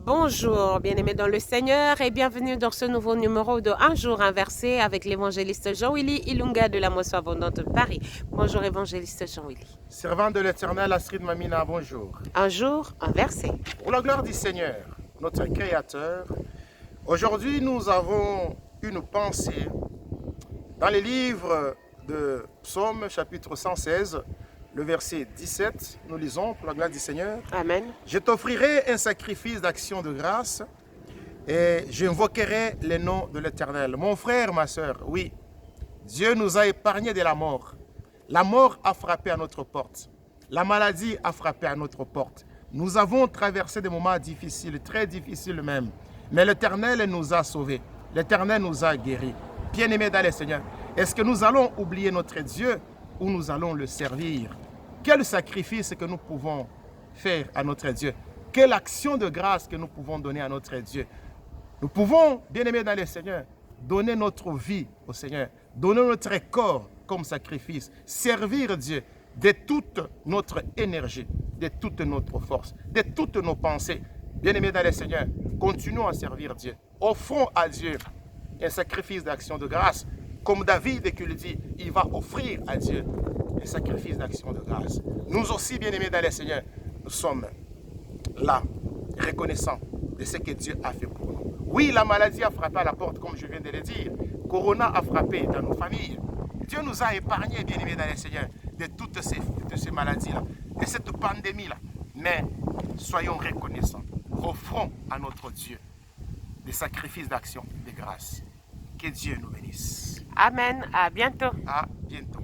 Bonjour, bien-aimés dans le Seigneur et bienvenue dans ce nouveau numéro de Un jour inversé avec l'évangéliste Jean-Willy Ilunga de la Moisson Abondante de Paris. Bonjour évangéliste Jean-Willy. Servant de l'Éternel, Astrid Mamina, bonjour. Un jour inversé. Pour la gloire du Seigneur, notre Créateur, aujourd'hui nous avons une pensée dans les livres de Psaume chapitre 116, le verset 17, nous lisons pour la gloire du Seigneur. Amen. Je t'offrirai un sacrifice d'action de grâce et j'invoquerai le nom de l'Éternel. Mon frère, ma soeur, oui, Dieu nous a épargnés de la mort. La mort a frappé à notre porte. La maladie a frappé à notre porte. Nous avons traversé des moments difficiles, très difficiles même. Mais l'Éternel nous a sauvés. L'Éternel nous a guéris. Bien-aimés dans le Seigneur, est-ce que nous allons oublier notre Dieu ou nous allons le servir? Quel sacrifice que nous pouvons faire à notre Dieu? Quelle action de grâce que nous pouvons donner à notre Dieu? Nous pouvons, bien-aimés dans le Seigneur, donner notre vie au Seigneur, donner notre corps comme sacrifice, servir Dieu de toute notre énergie, de toute notre force, de toutes nos pensées. Bien-aimés dans le Seigneur, continuons à servir Dieu. Offrons à Dieu un sacrifice d'action de grâce. Comme David qui le dit, il va offrir à Dieu un sacrifice d'action de grâce. Nous aussi, bien-aimés dans le Seigneur, nous sommes là, reconnaissants de ce que Dieu a fait pour nous. Oui, la maladie a frappé à la porte, comme je viens de le dire. Corona a frappé dans nos familles. Dieu nous a épargnés, bien-aimés dans le Seigneur, de toutes ces maladies-là, de cette pandémie-là. Mais soyons reconnaissants. Offrons à notre Dieu des sacrifices d'action de grâce. Que Dieu nous bénisse. Amen. À bientôt. À bientôt.